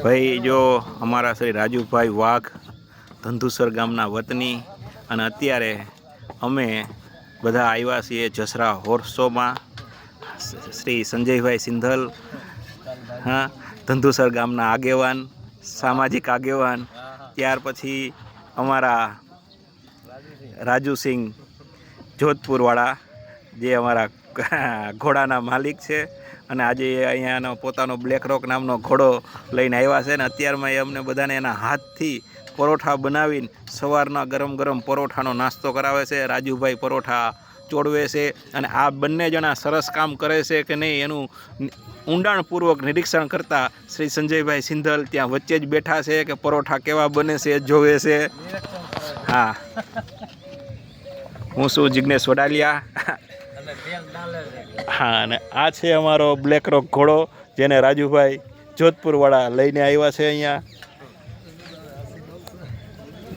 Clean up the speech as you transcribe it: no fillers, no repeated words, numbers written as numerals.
ભાઈ જો અમારા શ્રી રાજુભાઈ વાઘ ધંધુસર ગામના વતની અને અત્યારે અમે બધા આવ્યા છીએ જસરા હોર્સ શોમાં શ્રી સંજયભાઈ સિંધલ, હા, ધંધુસર ગામના આગેવાન, સામાજિક આગેવાન, ત્યાર પછી અમારા રાજુસિંહ જોધપુરવાળા જે અમારા ઘોડાના માલિક છે અને આજે અહીંયાનો પોતાનો બ્લેક રોક નામનો ઘોડો લઈને આવ્યા છે ને અત્યારમાં એ અમને બધાને એના હાથથી પરોઠા બનાવીને સવારના ગરમ ગરમ પરોઠાનો નાસ્તો કરાવે છે. રાજુભાઈ પરોઠા ચોડવે છે અને આ બંને જણા સરસ કામ કરે છે કે નહીં એનું ઊંડાણપૂર્વક નિરીક્ષણ કરતા શ્રી સંજયભાઈ સિંધલ ત્યાં વચ્ચે જ બેઠા છે કે પરોઠા કેવા બને છે એ જોવે છે. હા, હું છું જિગ્નેશ વડાલિયા. હા, અને આ છે અમારો બ્લેક રોક ઘોડો જેને રાજુભાઈ જોધપુરવાળા લઈને આવ્યા છે અહીંયા.